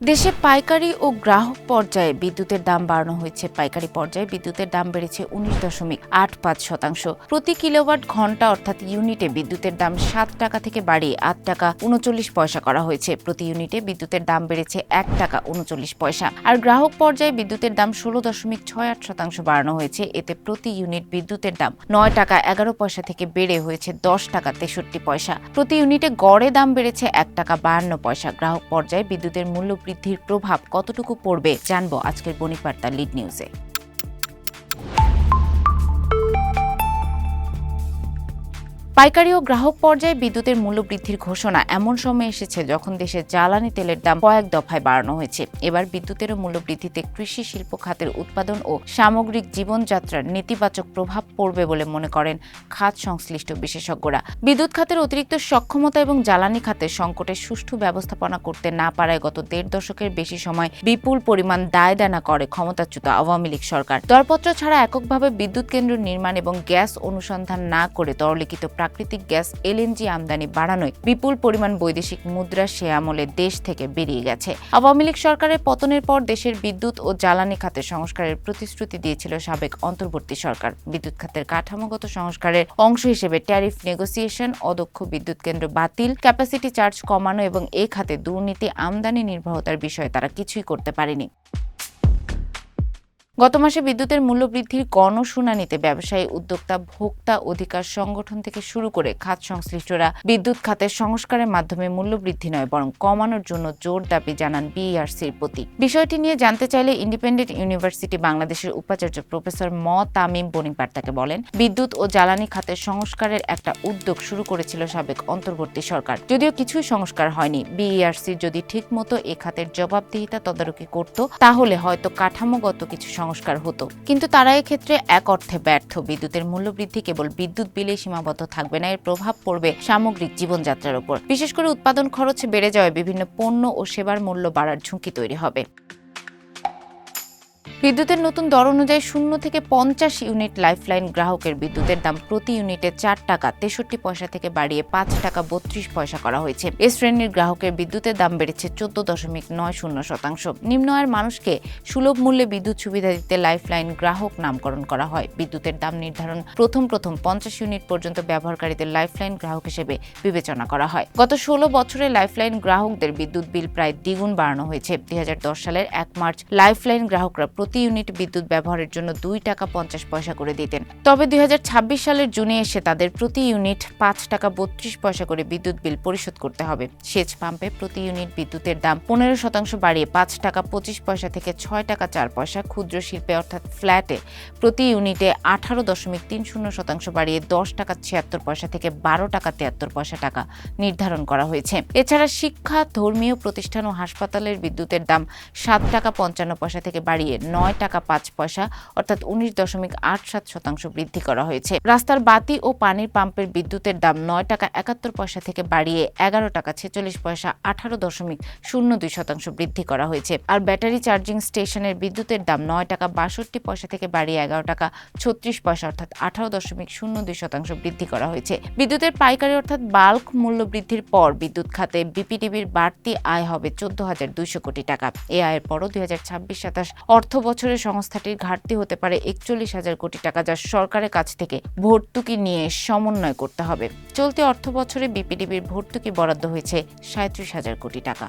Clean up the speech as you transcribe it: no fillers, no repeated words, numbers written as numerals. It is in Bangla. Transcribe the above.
দেশে পাইকারি ও গ্রাহক পর্যায়ে বিদ্যুতের দাম বাড়ানো হয়েছে। পাইকারি পর্যায়ে বিদ্যুতের দাম বেড়েছে 19.85%। প্রতি কিলোওয়াট ঘন্টা অর্থাৎ ইউনিটে বিদ্যুতের দাম 7 টাকা থেকে বাড়িয়ে 8 টাকা 39 পয়সা করা হয়েছে। প্রতি ইউনিটে বিদ্যুতের দাম বেড়েছে 1 টাকা 39 পয়সা। আর গ্রাহক পর্যায়ে বিদ্যুতের দাম 16.68% বাড়ানো হয়েছে। এতে প্রতি ইউনিট বিদ্যুতের দাম 9 টাকা 11 পয়সা থেকে বেড়ে হয়েছে 10 টাকা 63 পয়সা। প্রতি ইউনিটে গড়ে দাম বেড়েছে 1 টাকা 52 পয়সা। গ্রাহক পর্যায়ে বিদ্যুতের মূল্য বৃদ্ধির প্রভাব কতটুকু পড়বে জানবো আজকের বণিক বার্তা লিড নিউজে। পাইকারি ও গ্রাহক পর্যায়ে বিদ্যুতের মূল্য বৃদ্ধির ঘোষণা এমন সময় এসেছে যখন দেশে জ্বালানি তেলের দাম কয়েক দফায় বাড়ানো হয়েছে। এবার বিদ্যুতেরও মূল্য বৃদ্ধিতে কৃষি শিল্প খাতের উৎপাদন ও সামগ্রিক জীবনযাত্রার নেতিবাচক প্রভাব পড়বে বলে মনে করেন খাত সংশ্লিষ্ট বিশেষজ্ঞরা। বিদ্যুৎ খাতের অতিরিক্ত সক্ষমতা এবং জ্বালানি খাতের সংকটের সুষ্ঠু ব্যবস্থাপনা করতে না পারায় গত 1.5 দশকের বেশি সময় বিপুল পরিমাণ দায়দানা করে ক্ষমতাচ্যুত আওয়ামী লীগ সরকার। দরপত্র ছাড়া এককভাবে বিদ্যুৎ কেন্দ্র নির্মাণ এবং গ্যাস অনুসন্ধান না করে তরলীকৃত প্রাকৃতিক গ্যাস এলএনজি আমদানি বাড়ানোয় বিপুল পরিমাণ বৈদেশিক মুদ্রা সে আমলে দেশ থেকে বেরিয়ে গেছে। আওয়ামী লীগ সরকারের পতনের পর দেশের বিদ্যুৎ ও জ্বালানি খাতের সংস্কারের প্রতিশ্রুতি দিয়েছিল সাবেক অন্তর্বর্তী সরকার। বিদ্যুৎ খাতের কাঠামোগত সংস্কারের অংশ হিসেবে ট্যারিফ নেগোসিয়েশন, অদক্ষ বিদ্যুৎ কেন্দ্র বাতিল, ক্যাপাসিটি চার্জ কমানো এবং এ খাতে দুর্নীতি, আমদানি নির্ভরতার বিষয়ে তারা কিছুই করতে পারেনি। গত মাসে বিদ্যুতের মূল্য বৃদ্ধির গণশুনানিতে ব্যবসায়ী, উদ্যোক্তা, ভোক্তা অধিকার সংগঠন থেকে শুরু করে খাত সংশ্লিষ্টরা বিদ্যুৎ খাতের সংস্কারের মাধ্যমে মূল্য বৃদ্ধি নয় বরং কমানোর জন্য জোর দাবি জানান বিইআরসির প্রতি। বিষয়টি নিয়ে জানতে চাইলে ইন্ডিপেন্ডেন্ট ইউনিভার্সিটি বাংলাদেশের উপাচার্য প্রফেসর তামিম বণিক বার্তাকে বলেন, বিদ্যুৎ ও জ্বালানি খাতের সংস্কারের একটা উদ্যোগ শুরু করেছিল সাবেক অন্তর্বর্তী সরকার। যদিও কিছুই সংস্কার হয়নি। বিইআরসি যদি ঠিকমতো এ খাতের জবাবদিহিতা তদারকি করত তাহলে হয়তো কাঠামোগত কিছু সংস্কার হতো, কিন্তু তারা এক্ষেত্রে এক অর্থে ব্যর্থ। বিদ্যুতের মূল্য বৃদ্ধি কেবল বিদ্যুৎ বিলে সীমাবদ্ধ থাকবে না, এর প্রভাব পড়বে সামগ্রিক জীবনযাত্রার উপর। বিশেষ করে উৎপাদন খরচ বেড়ে যাওয়ায় বিভিন্ন পণ্য ও সেবার মূল্য বাড়ার ঝুঁকি তৈরি হবে। বিদ্যুতের নতুন দর অনুযায়ী 0 থেকে 50 ইউনিট লাইফলাইন গ্রাহকের বিদ্যুতের দাম প্রতি ইউনিটে 4 টাকা 63 পয়সা থেকে বাড়িয়ে 5 টাকা 32 পয়সা করা হয়েছে। এ শ্রেণীর গ্রাহকের বিদ্যুতের দাম বেড়েছে 14.90%। নিম্ন আয়ের মানুষকে সুলভ মূল্যে বিদ্যুৎ সুবিধা দিতে লাইফলাইন গ্রাহক নামকরণ করা হয়। বিদ্যুতের দাম নির্ধারণ প্রথম 50 ইউনিট পর্যন্ত ব্যবহারকারীদের লাইফলাইন গ্রাহক হিসেবে বিবেচনা করা হয়। গত 16 বছরে লাইফলাইন গ্রাহকদের বিদ্যুৎ বিল প্রায় দ্বিগুণ বাড়ানো হয়েছে। 2010 সালের 1 মার্চ লাইফলাইন গ্রাহকরা প্রতি ইউনিট বিদ্যুৎ ব্যবহারের জন্য 2 টাকা 50 পয়সা করে দিতেন। তবে 2026 সালের জুনে এসে তাদের প্রতি ইউনিট 5 টাকা 32 পয়সা করে বিদ্যুৎ বিল পরিশোধ করতে হবে। সেচ পাম্পে প্রতি ইউনিট বিদ্যুতের দাম 15% বাড়িয়ে 5 টাকা 25 পয়সা থেকে 6 টাকা 4 পয়সা, ক্ষুদ্র শিল্পে অর্থাৎ ফ্ল্যাটে প্রতি ইউনিটে 18.30% বাড়িয়ে 10 টাকা 76 পয়সা থেকে 12 টাকা 73 পয়সা টাকা নির্ধারণ করা হয়েছে। এছাড়া শিক্ষা, ধর্মীয় প্রতিষ্ঠান ও হাসপাতালের বিদ্যুতের দাম 7 টাকা 55 পয়সা থেকে বাড়িয়ে 9 টাকা 5 পয়সা অর্থাৎ 19.87% বৃদ্ধি করা হয়েছে। রাস্তার বাতি ও পানির পাম্পের বিদ্যুতের দাম 9 টাকা 71 পয়সা থেকে বাড়িয়ে 11 টাকা 46 পয়সা 18.02% বৃদ্ধি করা হয়েছে। আর ব্যাটারি চার্জিং স্টেশনের বিদ্যুতের দাম 9 টাকা 62 পয়সা থেকে বাড়িয়ে 11 টাকা 36 পয়সা অর্থাৎ 18.02% বৃদ্ধি করা হয়েছে। বিদ্যুতের পাইকারি অর্থাৎ বাল্ক মূল্য বৃদ্ধির পর বিদ্যুৎ খাতে বিপিডিবির বাড়তি আয় হবে 14,200 কোটি টাকা। এ আয়ের পরও 2026-27 অর্থ বছরে সংস্থাটির ঘাটতি হতে পারে 41,000 কোটি টাকা, যা সরকারের কাছ থেকে ভর্তুকি নিয়ে সমন্বয় করতে হবে। চলতি অর্থ বছরে বিপিডিবির ভর্তুকি বরাদ্দ হয়েছে 37,000 কোটি টাকা।